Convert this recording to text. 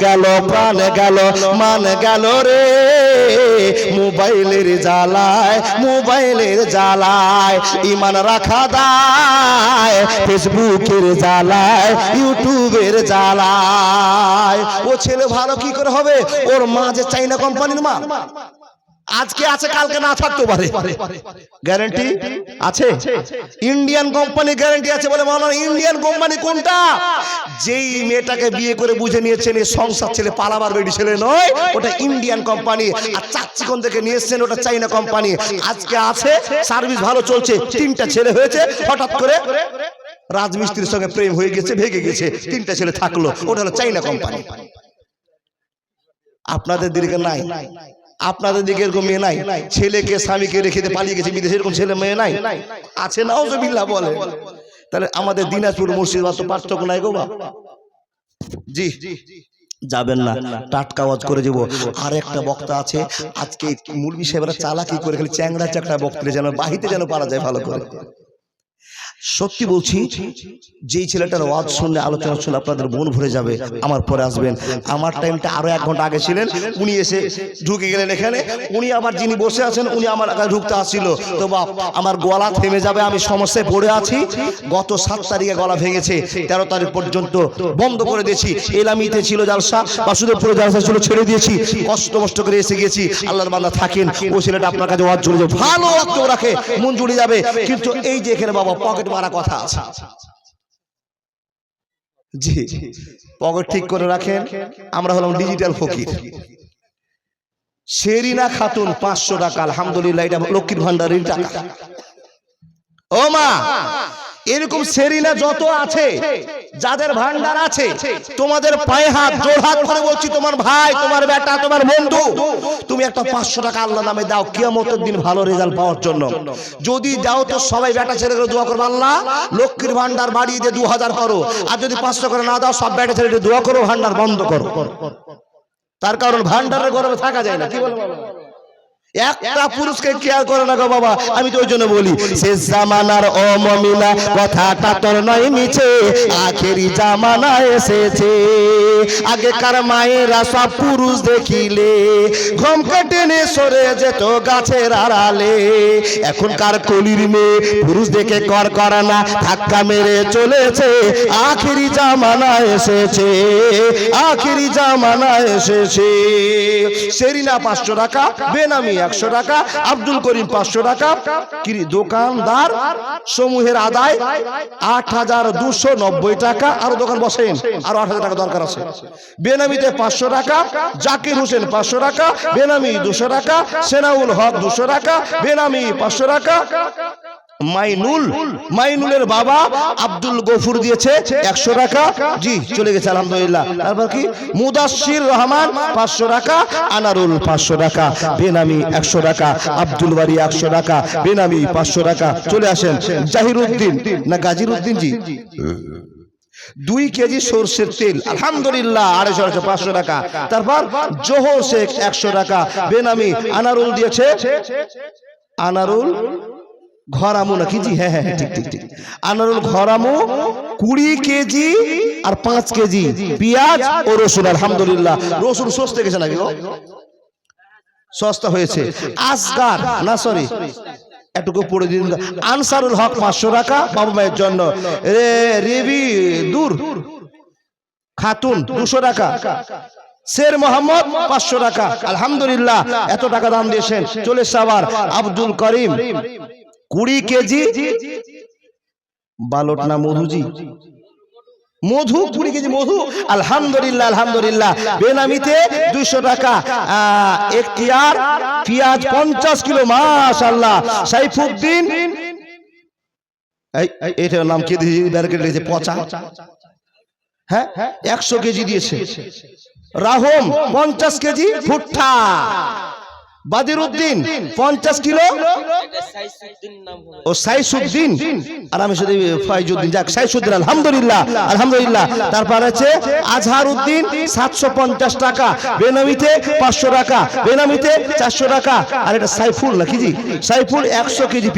গেল প্রাণ গেল মান গেল রে মোবাইলের জ্বালায় ইমান রাখা দায় ফেসবুকের জ্বালায় ইউটিউবের জ্বালায়। ও ছেলে ভালো কি করে হবে? ওর মা যে চাইনা কোম্পানির মা, আজকে আছে কালকে না থাকতে পারে, গ্যারান্টি আছে? ইন্ডিয়ান কোম্পানি গ্যারান্টি আছে বলে মাওলানা ইন্ডিয়ান কোম্পানি কোনটা? যেই মেয়েটাকে বিয়ে করে বুঝে নিয়েছেন এই সংসার ছেলে, পালাবার বেডি ছেলে নয়, ওটা ইন্ডিয়ান কোম্পানি। আর চাচ্চিকন থেকে নিয়ে এসছেন ওটা চাইনা কোম্পানি। আজকে আছে, সার্ভিস ভালো চলছে, 3টা ছেলে হয়েছে, হঠাৎ করে রাজমিস্ত্রির সঙ্গে প্রেম হয়ে গেছে, ভেগে গেছে, 3টা ছেলে থাকলো, ওটা হলো চাইনা কোম্পানি। আপনাদের দিকে নাই? আপনাদের দিকে এরকম মেয়ে নাই? ছেলেকে স্বামীকে রেখে পালিয়ে গেছে বিদেশে, এরকম ছেলে মেয়ে নাই? আছে না? ওজবিল্লাহ বলে। তাহলে আমাদের দিনাজপুর মুর্শিদাবাদ তো পার্থক্য নাই গো বাবা। জি যাবেন না, টাটকা ওয়াজ করে যাব। আর একটা বক্তা আছে আজকে, মুরবি সাহেবরা চালাকি করে খালি চ্যাংড়া চাকড়া বক্তরে যেন বাহিতে যেন পারা যায় ভালো করে। সত্যি বলছি, যেই ছেলেটার ওয়াজ শুনলে, আলোচনা শুনলে আপনাদের মন ভরে যাবে। আমার পরে আসবেন, আমার টাইমটা আরো 1 ঘন্টা আগে ছিলেন, উনি এসে ঢুকে গেলেন এখানে। উনি আবার যিনি বসে আছেন উনি আমার আগে ঢুকতে আসছিল। তো বাপ, আমার গলা থেমে যাবে, আমি সমস্যায় পড়ে আছি। গত 7 তারিখে গলা ভেঙেছে, 13 তারিখ পর্যন্ত বন্ধ করে দিয়েছি। এলামিতে ছিল জালসা, বাসুদেবপুরে জালসা ছিল, ছেড়ে দিয়েছি। কষ্ট করে এসে গেছি। আল্লাহর বান্দা থাকেন, ও ছেলেটা আপনার কাছে ওয়াজ জুড়ে যাবে, ভালো ওয়াজ রাখে, মন জুড়ে যাবে। কিন্তু এই যে এখানে বাবা পকেট মারা কথা আছে, জি পকেট ঠিক করে রাখেন। আমরা হলাম ডিজিটাল ফকির। শেরিনা খাতুন 500 টাকা, আলহামদুলিল্লাহ, এটা লক্ষ্মীর ভান্ডারের টাকা। ও মা, এরকম সেরিনা যত আছে, যাদের ভান্ডার আছে, তোমাদের পায়ে হাত, জোর হাত করে বলছি, তোমার ভাই, তোমার বেটা, তোমার বন্ধু, তুমি একটা 500 টাকা আল্লাহর নামে দাও কিয়ামতের দিন ভালো রেজাল্ট পাওয়ার জন্য। যদি দাও তো সবাই বেটা ছেলে করে দোয়া করবে, আল্লাহ লক্ষ্মীর ভান্ডার বাড়িয়ে দিয়ে 2000 করো। আর যদি 500 করে না দাও, সব বেটা ছেলে দোয়া করো, ভান্ডার বন্ধ করো। তার কারণ ভান্ডারের গরমে থাকা যায় না। কি বলবো? একটা পুরুষকে কেয়ার করে না গো বাবা। আমি তো ওই জন্য বলি, শেষ জামানার ও মুমিনা কথাটা তোর নয় মিছে, আখেরি জামানা এসেছে। আগেকার মায়েরা সব পুরুষ দেখিলে ঘোমটা টেনে সরে যেত গাছের আড়ালে। এখনকার কলির মেয়ে পুরুষ দেখে কর করে না, ধাক্কা মেরে চলেছে। আখেরি জামানা এসেছে, আখেরি জামানা এসেছে। সেরিনা 500 টাকা, বেনামি 100 টাকা, আব্দুল করিম 500 টাকা। দোকানদার সমূহের আদায় 8290 টাকা। আরো দোকান বসেন, আরো 8000 টাকা দরকার আছে। বেনামিতে 500 টাকা, জাকির হোসেন 500 টাকা, বেনামি 200 টাকা, সেনাউল হক 200 টাকা, বেনামি 500 টাকা। মাইনুলের বাবা আব্দুল গফুর দিয়েছে 100 টাকা। জি চলে গেছে আলহামদুলিল্লাহ। তারপর কি মুদাসসির রহমান 500 টাকা, আনারুল 500 টাকা, বেনামি 100 টাকা, আব্দুল বারি 100 টাকা, বেনামি 500 টাকা। চলে আসেন জাহিরউদ্দিন না গাজিরউদ্দিন জি, 2 কেজি সরষের তেল, আলহামদুলিল্লাহ 500 টাকা। তারপর জোহর শেখ 100 টাকা, বেনামি। আনারুল দিয়েছে, আনারুল ঘরামু নাকি? জি হ্যাঁ হ্যাঁ ঠিক। আনারুল ঘরামু 20 কেজি আর 5 কেজি পেঁয়াজ ও রসুন, আলহামদুলিল্লাহ। রসুন সস্তা গেছে নাকি? সস্তা হয়েছে। আসগার না সরি এটুকু পড়ে দিন। আনসারুল হক 500 টাকা বাবা মায়ের জন্য। রেবি দূর খাতুন 200 টাকা। শের মোহাম্মদ 500 টাকা, আলহামদুলিল্লাহ। এত টাকা দাম দিয়েছেন। চলে সাবার আব্দুল করিম 20 কেজি বালট না মধুজি, মধু 20 কেজি মধু, আলহামদুলিল্লাহ আলহামদুলিল্লাহ। বেনামিতে 200 টাকা। এখতিয়ার পেঁয়াজ 50 কিলো, মাশাআল্লাহ। সাইফুদ্দিন, এটার নাম কি দিয়েছে? ব্যারিকেড দিয়েছে পচা, হ্যাঁ 100 কেজি দিয়েছে। রাহম 50 কেজি ভুট্টা। বাদিরউদ্দিন 50 কিলো, ও সাইসুদ্দিন, আর আমি শুধু ফাইজউদ্দিন, যাক সাইসুদ্দিন, আলহামদুলিল্লাহ আলহামদুলিল্লাহ। তারপর আছে আজহার উদ্দিন 750 টাকা, বেনামিতে 500 টাকা, বেনামিতে 400 টাকা। আর এটা সাইফুল নাকি? জি সাইফুল 100 কেজি।